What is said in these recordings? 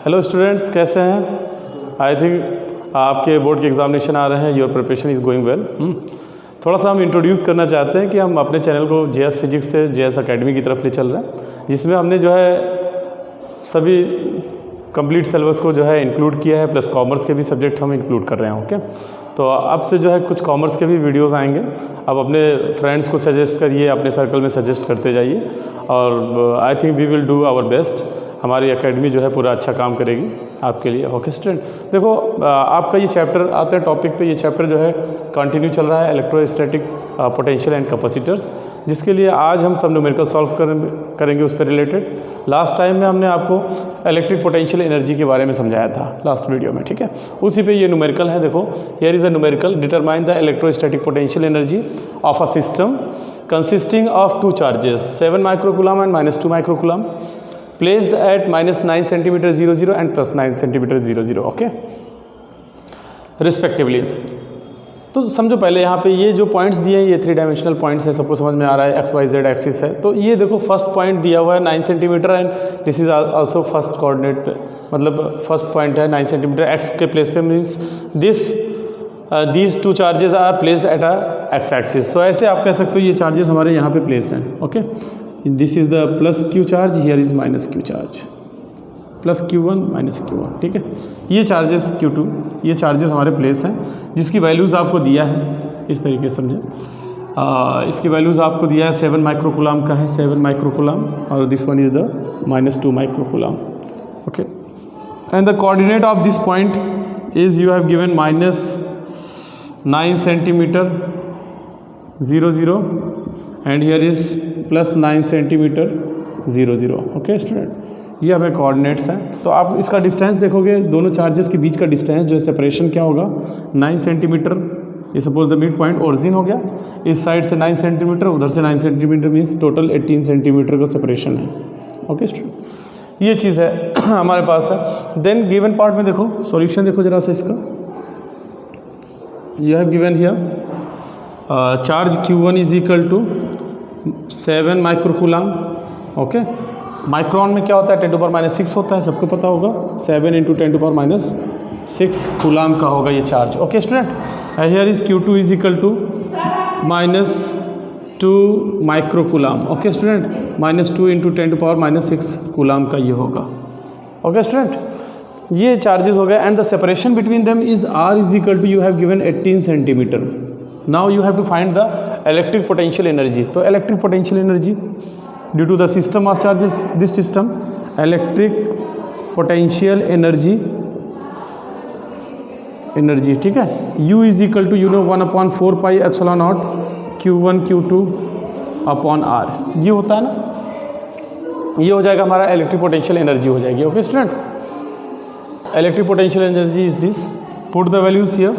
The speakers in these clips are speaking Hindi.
हेलो स्टूडेंट्स, कैसे हैं? आई थिंक आपके बोर्ड के एग्जामिनेशन आ रहे हैं, your preparation is going well. थोड़ा सा हम इंट्रोड्यूस करना चाहते हैं कि हम अपने चैनल को जेएस फिजिक्स से जेएस एकेडमी की तरफ ले चल रहे हैं, जिसमें हमने जो है सभी कंप्लीट सिलेबस को जो है इंक्लूड किया है, प्लस कॉमर्स के भी सब्जेक्ट हम इंक्लूड कर रहे हैं। ओके, तो अब से जो है कुछ कॉमर्स के भी वीडियोस आएंगे। अब अपने फ्रेंड्स को सजेस्ट करिए, अपने सर्कल में सजेस्ट करते जाइए, और I think we will do our best. हमारी एकेडमी जो है पूरा अच्छा काम करेगी आपके लिए। ओके स्टूडेंट, देखो आपका ये चैप्टर आते हैं टॉपिक पे। ये चैप्टर जो है कंटिन्यू चल रहा है, इलेक्ट्रोस्टैटिक पोटेंशियल एंड कैपेसिटर्स, जिसके लिए आज हम सब न्यूमेरिकल सॉल्व करेंगे उस पर रिलेटेड। लास्ट टाइम में हमने आपको इलेक्ट्रिक पोटेंशियल एनर्जी के बारे में समझाया था लास्ट वीडियो में, ठीक है। उसी पे ये न्यूमेरिकल है। देखो, here is a numerical, determine the electrostatic potential energy of a system consisting of two charges 7 microcoulomb and -2 microcoulomb placed at -9 cm 00 and +9 cm 00, okay, respectively. तो समझो पहले यहाँ पे ये जो पॉइंट्स दिए हैं ये 3 डायमेंशनल पॉइंट्स है, सबको समझ में आ रहा है। एक्स वाई जेड एक्सिस है, तो ये देखो फर्स्ट पॉइंट दिया हुआ है 9 centimetre and this is also first coordinate पे, मतलब फर्स्ट पॉइंट है 9 सेंटीमीटर एक्स के प्लेस पे, means these 2 charges are placed at a X axis. तो ऐसे आप कह सकते हो ये चार्जेस हमारे यहाँ पे प्लेस हैं। Okay, this is the plus Q charge, here is minus Q charge, plus Q1 minus Q1, ठीक है। ये चार्जेस Q2, ये चार्जेस हमारे प्लेस हैं, जिसकी वैल्यूज़ आपको दिया है इस तरीके से समझे। इसकी वैल्यूज़ आपको दिया है 7 माइक्रोकूलम का है, 7 माइक्रोकूलम, और this one is the -2 microcoulomb. Okay, and the coordinate of this point is you have given -9 centimetre 00 and here is +9 centimetre 00। Okay student, ये हमें कोऑर्डिनेट्स हैं। तो आप इसका डिस्टेंस देखोगे, दोनों चार्जेस के बीच का डिस्टेंस जो है सेपरेशन क्या होगा, 9 सेंटीमीटर। ये suppose the mid point origin हो गया, इस साइड से 9 सेंटीमीटर, उधर से 9 सेंटीमीटर, मीन्स टोटल 18 सेंटीमीटर का सेपरेशन है। ओके स्टूडेंट, ये चीज़ है हमारे पास है। देन गिवन पार्ट में देखो, सॉल्यूशन देखो जरा सा इसका। You have given here charge Q1 is equal to 7 microcoulomb. Okay, micron में क्या होता है, 10⁻⁻6 होता है, सबको पता होगा। 7 × 10⁻⁻6 कूलम का होगा ये charge. Okay student, here is Q2 is equal to -2 microcoulomb. Okay student, -2 × 10⁻⁻6 coulomb का ये होगा। ओके स्टूडेंट, ये चार्जेस हो गए, and the separation between them is R is equal to, you have given 18 centimetre. Now you have to find the electric potential energy. तो electric potential energy due to the system of charges, this system, electric potential energy, ठीक है, U is equal to, you know, 1/4 pi epsilon naught Q1 Q2 upon R। ये होता है ना, ये हो जाएगा हमारा इलेक्ट्रिक पोटेंशियल एनर्जी हो जाएगी। Okay student, electric potential energy is this, put the values here.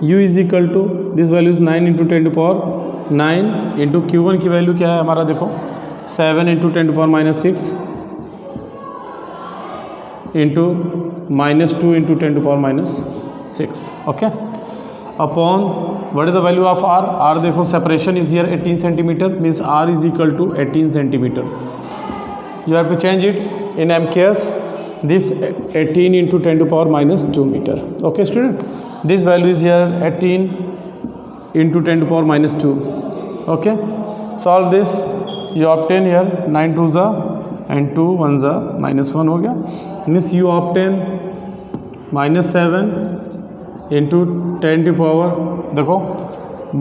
U is equal to, this value is 9 × 10⁻9 into Q1 की वैल्यू क्या है हमारा, देखो 7 × 10⁻6 into -2 × 10⁻6। Okay, upon what is the value of R। R देखो, separation is here 18 centimetre, means R is equal to 18 centimetre. You have to change it in MKS, this 18 × 10⁻2 meter. Okay student, this value is here 18 × 10⁻2. Okay, solve this, you obtain here 9 2s and 2 1s -1 हो गया, means you obtain -7 × 10⁻, देखो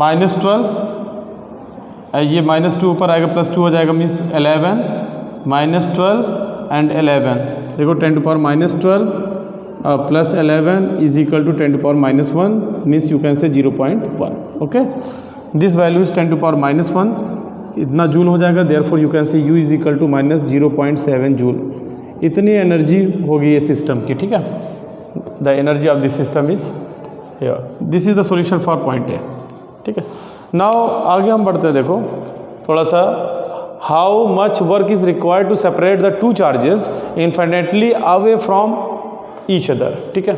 -12, ये -2 ऊपर आएगा, +2 हो जाएगा, मीन्स 11 -12 एंड 11, देखो 10⁻12 plus 11 is equal to 10⁻1, means you can say 0.1। Okay, this value is 10⁻1, इतना जूल हो जाएगा, therefore you can say U is equal to -0.7 joule. इतनी एनर्जी होगी ये सिस्टम की, ठीक है। The energy of this system is here, this is the solution for point A, ठीक है। नाउ आगे हम बढ़ते हैं, देखो थोड़ा सा, how much work is required to separate the two charges infinitely away from each other, ठीक है।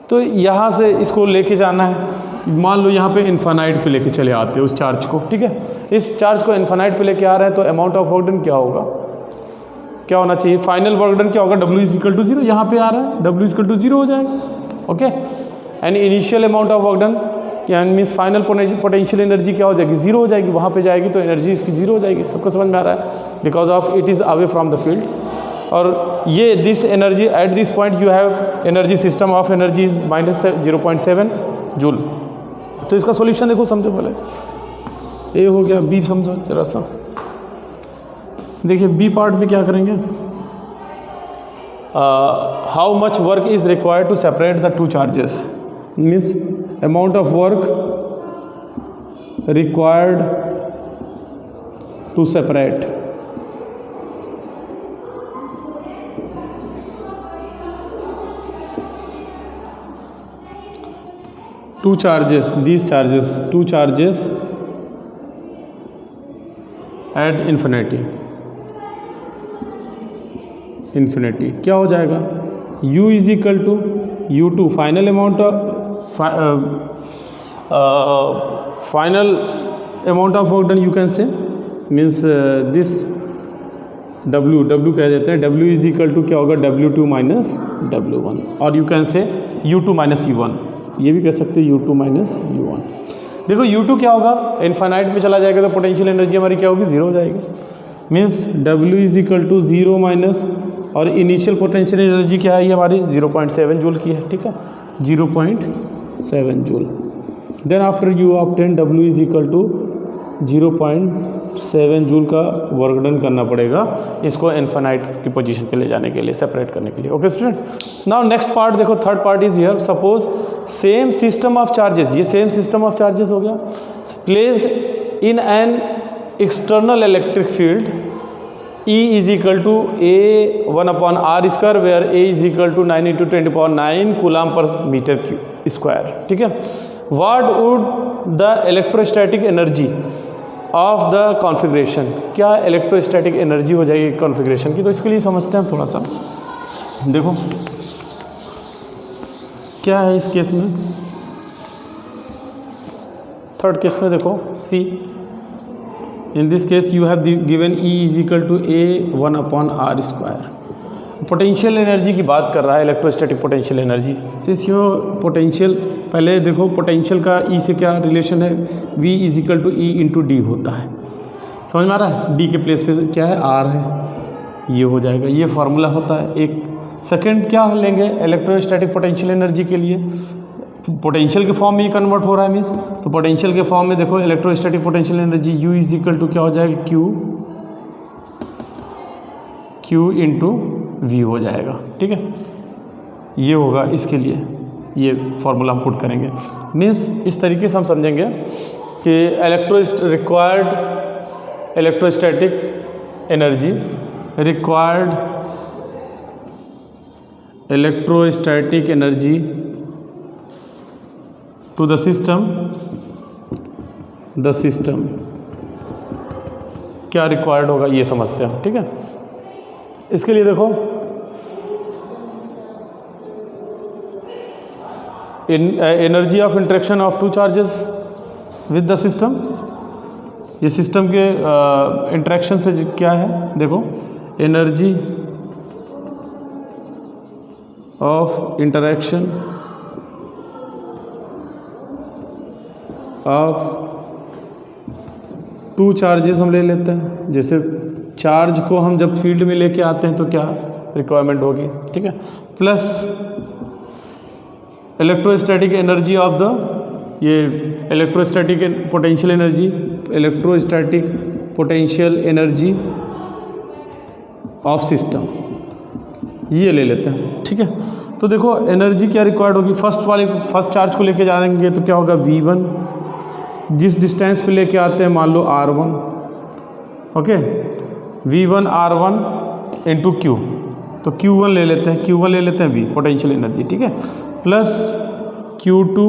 तो यहाँ से इसको लेके जाना है, मान लो यहाँ पे इन्फानाइट पे लेके चले आते हैं उस चार्ज को, ठीक है। इस चार्ज को इन्फानाइट पे लेके आ रहे हैं, तो अमाउंट ऑफ वर्क डन क्या होगा, क्या होना चाहिए, फाइनल वर्क डन क्या होगा, W इज इक्वल टू 0, यहाँ पे आ रहा है W इज इक्वल टू 0 हो जाएगा, okay. And initial amount of work done क्या मीन्स फाइनल पोटेंशियल एनर्जी क्या हो जाएगी, 0 हो जाएगी, वहाँ पे जाएगी तो एनर्जी इसकी 0 हो जाएगी। सबको समझ में आ रहा है, because of it is away from the field. और ये this energy at this point you have energy system of energy is -0.7 joule. तो इसका सॉल्यूशन देखो, समझो पहले, ए हो गया, बी समझो जरा सा। देखिए बी पार्ट में क्या करेंगे, how much work is required to separate the two charges, means amount of work required to separate two charges, these charges, two charges at infinity क्या हो जाएगा, u is equal to u2 final amount of work done, you can say means this w कह देते हैं, w इज इक्वल टू क्या होगा, w2 माइनस w1, और यू कैन से u2 माइनस u1, ये भी कह सकते हैं u2 माइनस u1। देखो u2 क्या होगा, इनफाइनाइट में चला जाएगा तो पोटेंशियल एनर्जी हमारी क्या होगी, 0 हो जाएगी, means w is equal to 0 minus, और इनिशियल पोटेंशियल एनर्जी क्या है, ये हमारी 0.7 जूल की है, ठीक है, 0.7 joule. Then after you obtain w is equal to 0.7 joule का वर्क डन करना पड़ेगा इसको इनफाइनाइट की पोजीशन पे ले जाने के लिए, सेपरेट करने के लिए, okay student. Now next part देखो, third part is here, suppose same system of charges, ये सेम सिस्टम ऑफ चार्जेस हो गया, placed in an external electric field E is equal to A1/r², where A is equal to 9 × 10⁹ coulomb per metre square, ठीक है। What would the electrostatic energy of the configuration, क्या इलेक्ट्रोस्टैटिक एनर्जी हो जाएगी कॉन्फ़िगरेशन की, तो इसके लिए समझते हैं थोड़ा सा। देखो क्या है इस केस में, थर्ड केस में देखो C, in this case you have given E is equal to A1/r²। Potential energy की बात कर रहा है, electrostatic potential energy, since you potential, पहले देखो पोटेंशियल का E से क्या रिलेशन है, V is equal to E into D होता है, समझ में आ रहा है, D के प्लेस पे क्या है, R है, ये हो जाएगा, ये फार्मूला होता है। एक सेकंड क्या लेंगे इलेक्ट्रोस्टैटिक पोटेंशियल एनर्जी के लिए, पोटेंशियल के फॉर्म में ये कन्वर्ट हो रहा है मीन्स, तो पोटेंशियल के फॉर्म में देखो electrostatic potential energy U is equal to क्या हो जाएगा, Q इंटू V हो जाएगा, ठीक है, ये होगा इसके लिए, ये फॉर्मूला हम पुट करेंगे। मीन्स इस तरीके से हम समझेंगे कि electrostatic energy to the system क्या रिक्वायर्ड होगा, ये समझते हैं, ठीक है। इसके लिए देखो energy of interaction of two charges with the system, ये सिस्टम के इंटरेक्शन से क्या है, देखो energy of interaction of two charges हम ले लेते हैं, जैसे चार्ज को हम जब फील्ड में लेके आते हैं तो क्या रिक्वायरमेंट होगी, ठीक है, plus electrostatic energy of the, ये electrostatic potential energy of system, ये ले लेते हैं, ठीक है। तो देखो एनर्जी क्या रिक्वायर्ड होगी, फर्स्ट चार्ज को लेके जाएंगे तो क्या होगा, V1, जिस डिस्टेंस पे लेके आते हैं मान लो R1, okay, V1 R1 into Q, तो Q1 ले लेते हैं, V पोटेंशियल एनर्जी, ठीक है, प्लस Q2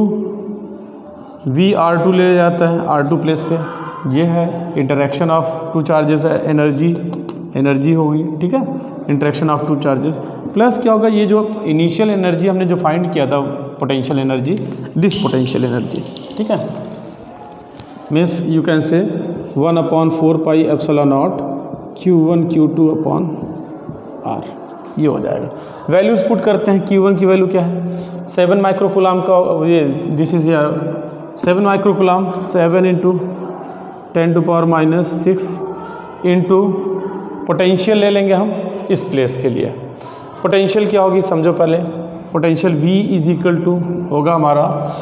V R2 ले जाता है R2 प्लेस पे, ये है interaction of two charges, energy होगी, ठीक है, interaction of two charges, plus क्या होगा, ये जो इनिशियल एनर्जी हमने जो फाइंड किया था potential energy, this potential energy, ठीक है, means you can say 1/4 pi epsilon naught Q1 Q2 upon R, ये हो जाएगा। वैल्यूज़ पुट करते हैं। Q1 की वैल्यू क्या है 7 माइक्रोकुलाम का, ये this is 7 microcoulomb, 7 into 10⁻⁻6 into potential ले लेंगे हम इस प्लेस के लिए। पोटेंशियल क्या होगी समझो पहले। Potential V is equal to होगा हमारा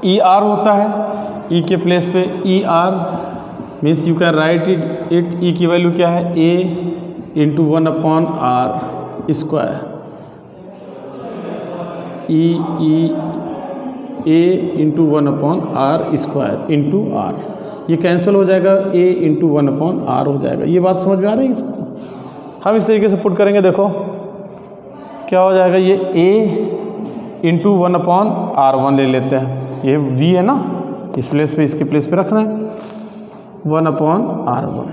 ई आर होता है, ई के प्लेस पे E R means you can write it E की वैल्यू क्या है A into 1/r square, E A into 1/r square into R, ये कैंसिल हो जाएगा, ए इंटू 1/r हो जाएगा। ये बात समझ में आ रही है? हम इस तरीके से पुट करेंगे, देखो क्या हो जाएगा, ये a इंटू 1/r1 ले लेते हैं, ये v है ना, इस प्लेस पे इसके प्लेस पे रखना है 1/r1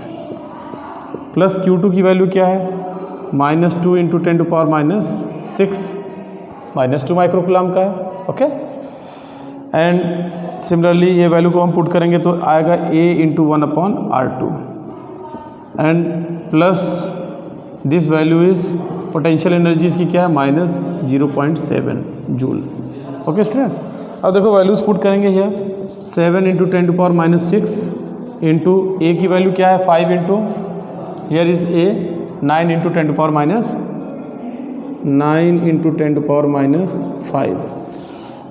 प्लस Q2 की वैल्यू क्या है -2 इंटू 10⁻⁻6 -2 माइक्रोकुलाम का है। ओके, एंड सिमिलरली ये वैल्यू को हम पुट करेंगे तो आएगा a into 1/r2 and plus this value is potential energy इसकी क्या है -0.7 जूल। ओके स्टूडेंट, अब देखो वैल्यूज़ पुट करेंगे ये 7 इंटू 10⁻⁻6 इंटू ए की वैल्यू क्या है 5 into here is a 9 into 10⁻⁻5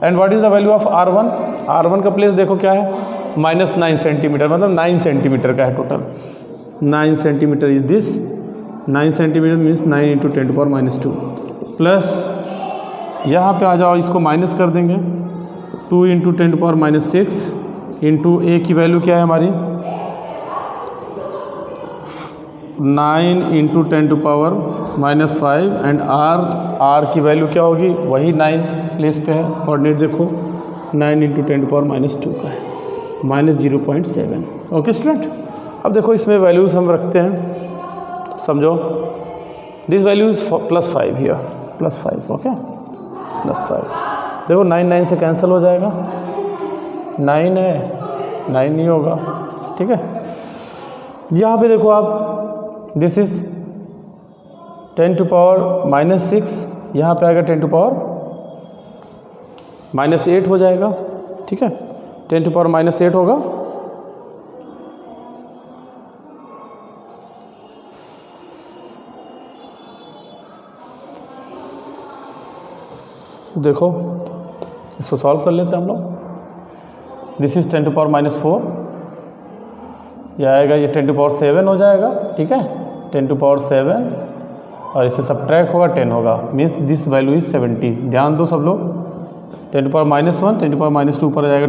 and what is the value of R1? R1 का प्लेस देखो क्या है -9 सेंटीमीटर, मतलब 9 सेंटीमीटर का है total. 9 centimetre is this, 9 centimetre means 9 into 10⁻2 plus यहाँ पे आ जाओ, इसको माइनस कर देंगे 2 इंटू 10⁻6 इंटू ए की वैल्यू क्या है हमारी 9 इंटू 10⁻5 एंड आर की वैल्यू क्या होगी वही 9 प्लेस पे है, कोऑर्डिनेट देखो 9 इंटू 10⁻2 का है -0.7। ओके स्टूडेंट, अब देखो इसमें वैल्यूज़ हम रखते हैं, समझो this value is +5 here, +5 okay, +5 देखो 9 से कैंसिल हो जाएगा, 9 है 9 नहीं होगा, ठीक है। यहाँ पे देखो आप दिस इज 10⁻⁻6, यहाँ पे आएगा 10⁻⁻8 हो जाएगा, ठीक है, 10⁻⁻8 होगा। देखो इसको सॉल्व कर लेते हैं हम लोग। दिस इज़ 10⁻⁻4, यह आएगा ये 10⁻7 हो जाएगा, ठीक है, 10⁻7 और इससे सब्ट्रैक्ट होगा 10 होगा, मीन्स दिस वैल्यू इज 70। ध्यान दो सब लोग, 10⁻⁻1 10⁻⁻2 ऊपर आ जाएगा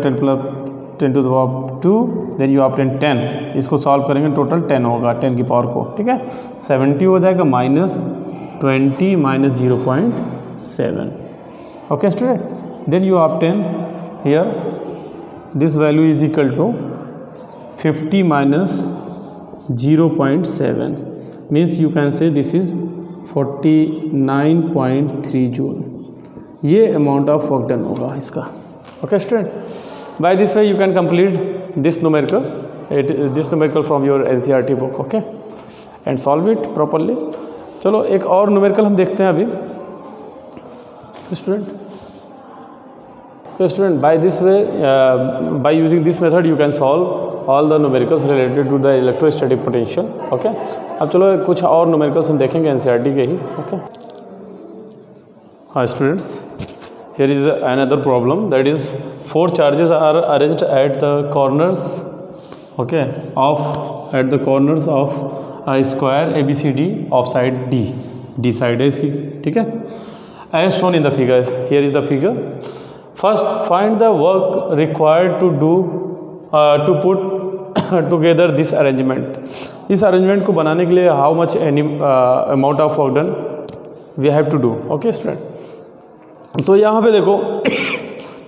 10⁻2 देन यू ऑब्टेन 10, इसको सॉल्व करेंगे टोटल 10 होगा 10 की पावर को, ठीक है, 70 हो जाएगा -20 -0.7। Okay student, then you obtain here this value is equal to 50 -0.7 means you can say this is 49.3 joule, ये अमाउंट ऑफ वर्क डन होगा इसका। Okay student, by this way you can complete this numerical from your NCERT book, okay, and solve it properly. चलो एक और न्यूमेरिकल हम देखते हैं अभी student. So student, by this way, by using this method you can solve all the numericals related to the electrostatic potential. Okay, अब चलो कुछ और numericals हम देखेंगे NCERT के ही। Okay, हाँ students, here is another problem, that is 4 charges are arranged at the corners, okay, at the corners of a square ABCD of side D side है इसकी, ठीक है, as shown in the figure. Here is the figure. First find the work required to do to put together this arrangement. इस arrangement को बनाने के लिए how much amount of work done we have to do. Okay student, तो यहाँ पे देखो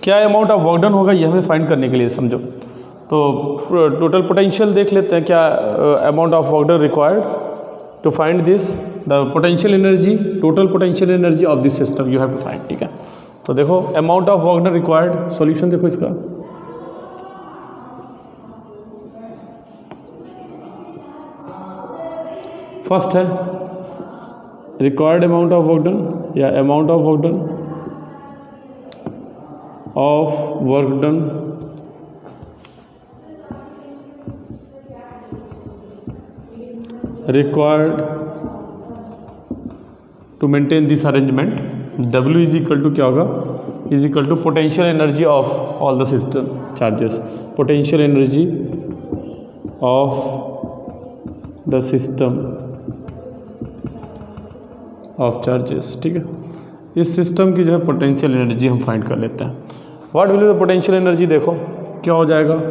क्या amount of work done होगा ये हमें find करने के लिए, समझो तो total potential देख लेते हैं, क्या amount of work done required to find this, the potential energy, total potential energy of this system you have to find, ठीक है। तो देखो amount of work done required, solution देखो इसका, फर्स्ट है required amount of work done या amount of work done required to maintain this arrangement. W is equal to क्या होगा, is equal to potential energy of all the system charges, potential energy of the system of charges. ठीक है, इस सिस्टम की जो है पोटेंशियल एनर्जी हम फाइंड कर लेते हैं. What will be the potential energy, देखो क्या हो जाएगा,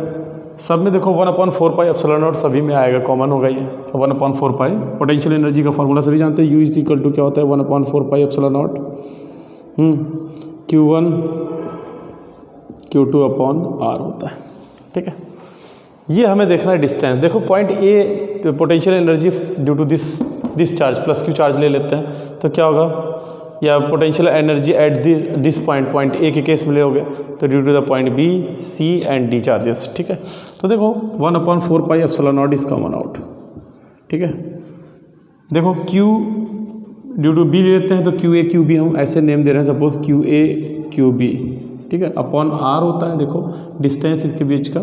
सब में देखो 1/4 एप्सिलॉन नॉट सभी में आएगा, कॉमन होगा ये 1/4. पोटेंशियल एनर्जी का फॉर्मूला सभी जानते हैं, U इज इक्वल टू क्या होता है 1/4 epsilon naught Q1 Q2 upon R होता है. ठीक है, ये हमें देखना है डिस्टेंस. देखो point A potential energy due to this charge plus Q charge ले लेते हैं तो क्या होगा, या potential energy at this point A के केस में ले होगे तो due to the point B C and D charges. ठीक है, तो देखो 1/4 epsilon not is common out. ठीक है, देखो Q ड्यू टू बी लेते हैं तो QA QB हम ऐसे नेम दे रहे हैं, सपोज QA QB. ठीक है, अपॉन R होता है, देखो डिस्टेंस इसके बीच का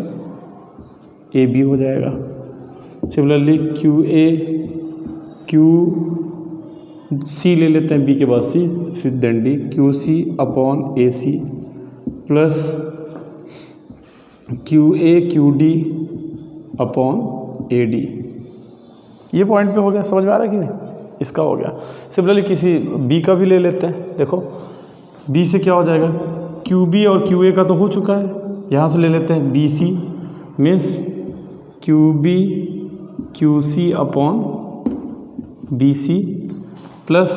AB हो जाएगा. सिमिलरली QA QC ले लेते हैं, B के बाद C, फिर then D, QC upon AC plus QA QD upon AD. ये पॉइंट पे हो गया, समझ में आ रहा है कि नहीं, इसका हो गया. सिमिलरली किसी B का भी ले लेते हैं, देखो B से क्या हो जाएगा, QB और QA का तो हो चुका है, यहाँ से ले लेते हैं BC means QB QC upon BC plus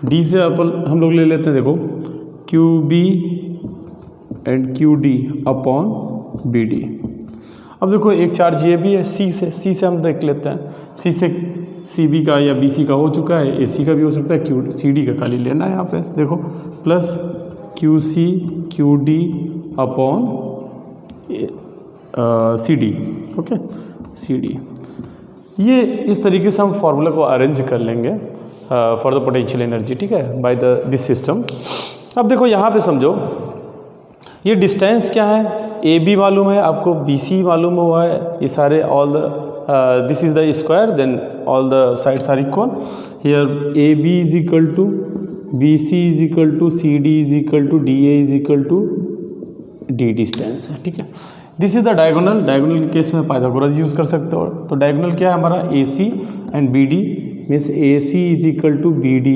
D से अपन हम लोग ले लेते हैं, देखो QB and QD upon BD. अब देखो एक चार्ज ये भी है C से हम देख लेते हैं, C से CB का या BC का हो चुका है, AC का भी हो सकता है, CD का खाली लेना है यहाँ पे, देखो plus QC QD upon CD. Okay, CD. ये इस तरीके से हम फार्मूला को अरेंज कर लेंगे फॉर द पोटेंशियल एनर्जी. ठीक है, बाय दिस सिस्टम. अब देखो यहाँ पे समझो ये डिस्टेंस क्या है, AB मालूम है आपको, BC मालूम हुआ है, ये सारे all the this is the square, then all the sides are equal. Here AB is equal to BC is equal to CD is equal to DA is equal to D distance है. ठीक है, this is the diagonal. Diagonal के केस में पाइथागोरस यूज़ कर सकते हो. तो डायगोनल क्या है हमारा, AC and BD means AC is equal to BD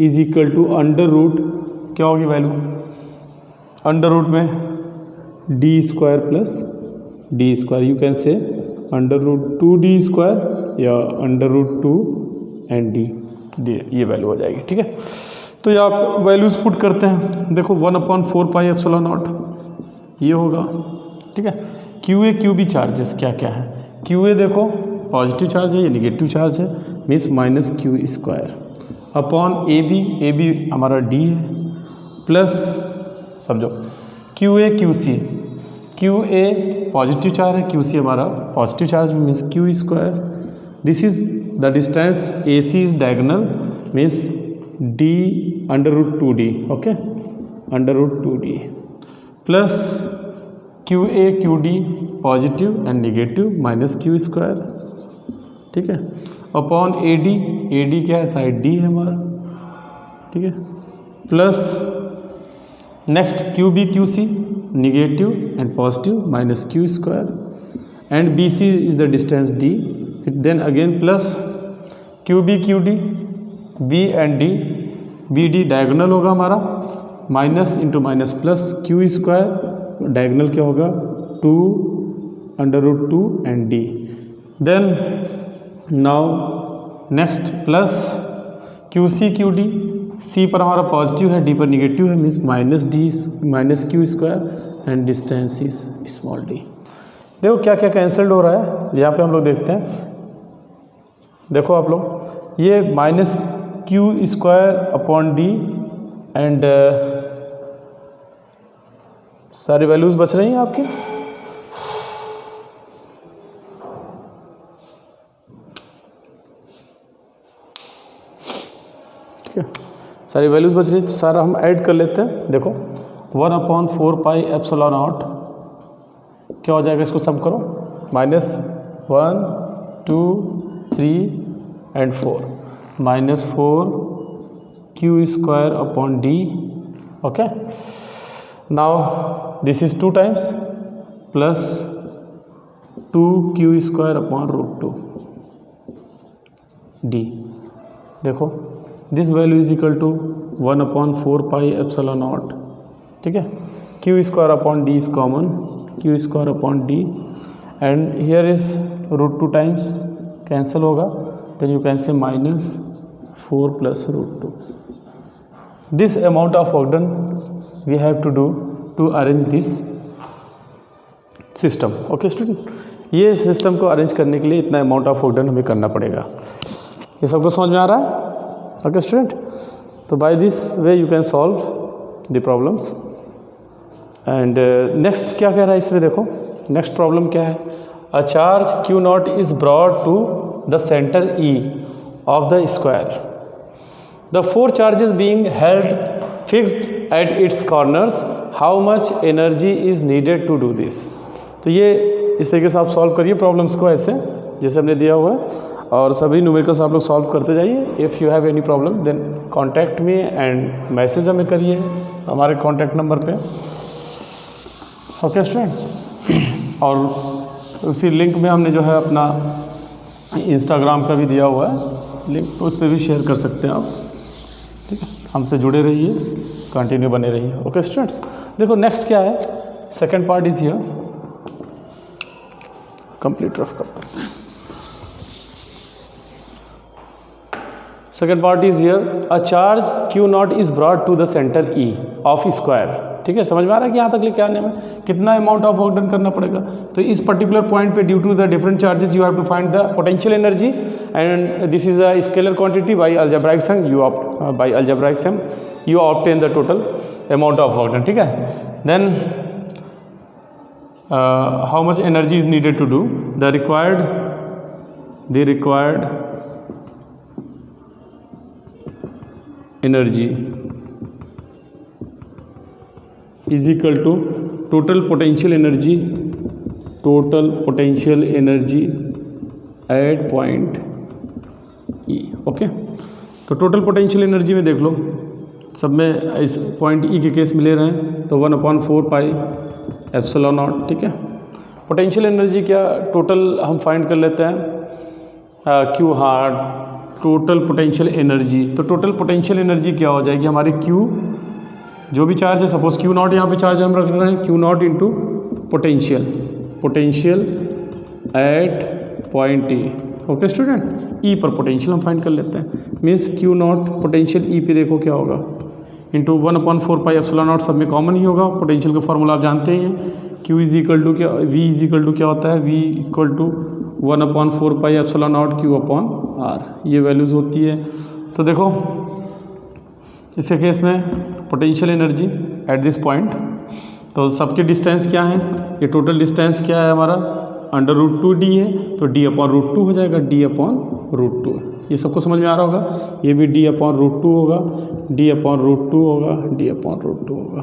is equal to under root, क्या होगी वैल्यू, अंडर रूट में D square plus D square, you can say under root 2D square या अंडर रूट 2 एंड D, ये वैल्यू हो जाएगी. ठीक है, तो ये आप वैल्यूज़ पुट करते हैं, देखो 1/4 एप्सिलॉन नॉट ये होगा. ठीक है, QA QB चार्जेस क्या क्या है, QA देखो पॉजिटिव चार्ज है, ये निगेटिव चार्ज है, means minus Q square upon AB हमारा D है, प्लस समझो QA QC, QA positive charge है, QC हमारा positive charge means Q square. This is the distance, AC is diagonal means D under root 2D. Okay, under root 2D plus QA QD positive and negative minus Q square. ठीक है, अपॉन AD क्या है, साइड D है हमारा. ठीक है, plus next QB QC negative and positive minus Q square and BC is the distance D. Then again plus QB QD B and D, BD diagonal होगा हमारा, minus into minus plus Q square, diagonal क्या होगा 2 under root 2 and D. Then now next plus QC QD, C पर हमारा पॉजिटिव है, D पर निगेटिव है, means minus D minus Q square and distance is small d. देखो क्या क्या कैंसल्ड हो रहा है, यहाँ पे हम लोग देखते हैं, देखो आप लोग ये minus Q square upon D and सारी वैल्यूज़ बच रही हैं आपकी. ठीक है, सारी वैल्यूज़ बच रही, तो सारा हम ऐड कर लेते हैं। देखो 1/4 पाई एप्सिलॉन नॉट क्या हो जाएगा, इसको सम करो, -1 2 3 and 4 -4 q square upon d. Okay, now this is 2 times plus 2 q square upon root 2 d. देखो this value is equal to 1/4 pi epsilon not, ठीक है, q square upon d is common, q square upon d and here is √2 times cancel होगा, then you can say -4 plus √2. This amount of work done we have to do to arrange this system. Okay student, ये सिस्टम को अरेंज करने के लिए इतना अमाउंट ऑफ वर्क डन हमें करना पड़ेगा। ये सबको समझ में आ रहा है? ओके स्टूडेंट, तो by this way you can solve the problems. And next क्या कह रहा है इसमें, देखो नेक्स्ट प्रॉब्लम क्या है, a charge Q not is brought to the center E of the square. The 4 charges being held fixed at its corners. How much energy is needed to do this? तो ये इस तरीके से आप सॉल्व करिए प्रॉब्लम्स को ऐसे जैसे हमने दिया हुआ है, और सभी न्यूमेरिकल्स आप लोग सॉल्व करते जाइए। If you have any problem then contact me and message हमें करिए हमारे कॉन्टैक्ट नंबर पे। ओके स्टूडेंट, और उसी लिंक में हमने जो है अपना इंस्टाग्राम का भी दिया हुआ है लिंक, तो उस पर भी शेयर कर सकते हैं आप, ठीक है। हमसे जुड़े रहिए, कंटिन्यू बने रहिए। ओके स्टूडेंट्स, देखो नेक्स्ट क्या है, second part is here, complete rough करते हैं। Second part is here, a charge Q not is brought to the center E of square, ठीक है। समझ में आ रहा है कि यहाँ तक लेके आने में कितना अमाउंट ऑफ वर्क डन करना पड़ेगा। तो इस पर्टिकुलर पॉइंट पे due to the different charges you have to find the potential energy and this is a scalar quantity by algebraic sum, you obtain the total amount of work done, ठीक है। Then how much energy is needed to do the required energy is equal to total potential energy at point E. Okay, तो टोटल पोटेंशियल एनर्जी में देख लो, सब में इस पॉइंट E के केस में ले रहे हैं तो 1/4 पाई एप्सिलॉन नॉट, ठीक है। पोटेंशियल एनर्जी क्या टोटल हम फाइंड कर लेते हैं Q, हाँ टोटल पोटेंशियल एनर्जी, तो टोटल पोटेंशियल एनर्जी क्या हो जाएगी हमारी, Q जो भी चार्ज है, सपोज Q नॉट यहाँ पे चार्ज हम रख रहे हैं, Q not into potential at point E। Okay student, E पर पोटेंशियल हम फाइंड कर लेते हैं, means Q not potential E पे देखो क्या होगा, इंटू 1/4 पाई एप्सिलॉन नॉट, सब में कॉमन ही होगा। पोटेंशियल का फॉर्मूला आप जानते ही हैं, Q इज इक्वल टू क्या, V इज इक्वल टू क्या होता है, V equal to 1/4 pi epsilon not Q upon R, ये वैल्यूज़ होती है। तो देखो इसके केस में potential energy at this point, तो सबके डिस्टेंस क्या है, ये टोटल डिस्टेंस क्या है हमारा √2d है, तो d/√2 हो जाएगा, d/√2। ये सबको समझ में आ रहा होगा, ये भी d/√2 होगा, d/√2 होगा, d/√2 होगा,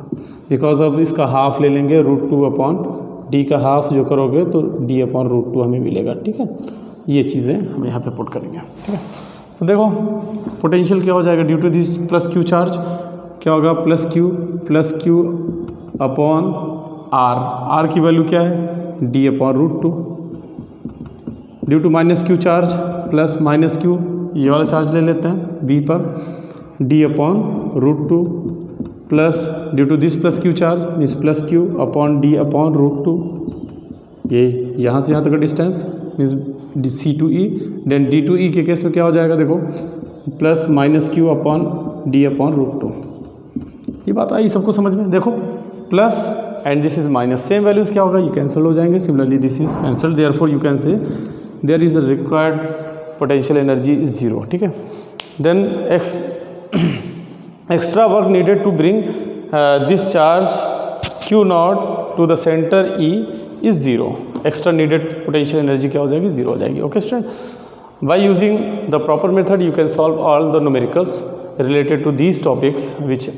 बिकॉज ऑफ इसका हाफ ले लेंगे, √2/d का हाफ जो करोगे तो d/√2 हमें मिलेगा, ठीक है। ये चीज़ें हम यहाँ पे पुट करेंगे, ठीक है। तो देखो पोटेंशियल क्या हो जाएगा, due to this plus Q charge क्या होगा, प्लस Q अपॉन R की वैल्यू क्या है, d/√2, due to -Q charge plus -Q, ये वाला चार्ज ले लेते हैं B पर, d/√2 plus due to this plus Q charge means plus Q upon d/√2, ये यहाँ से यहाँ तक का distance means C to E, then D to E के केस में क्या हो जाएगा, देखो प्लस -Q अपॉन d/√2। ये बात आई सबको समझ में, देखो plus and this is minus, same values क्या होगा, ये कैंसिल हो जाएंगे, similarly this is cancel, therefore you can say there is a required potential energy is 0, ठीक है। Then extra work needed to bring this charge Q not to the center E is 0, extra needed potential energy क्या हो जाएगी, 0 हो जाएगी। Okay student, by using the proper method you can solve all the numericals related to these topics which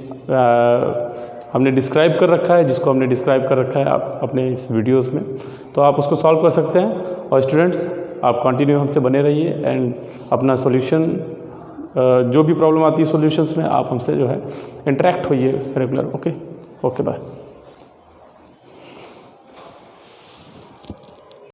हमने डिस्क्राइब कर रखा है, जिसको हमने डिस्क्राइब कर रखा है आप अपने इस वीडियोस में, तो आप उसको सॉल्व कर सकते हैं। और स्टूडेंट्स आप कंटिन्यू हमसे बने रहिए एंड अपना सॉल्यूशन जो भी प्रॉब्लम आती है सॉल्यूशंस में आप हमसे जो है इंटरेक्ट होइए रेगुलर। Okay bye.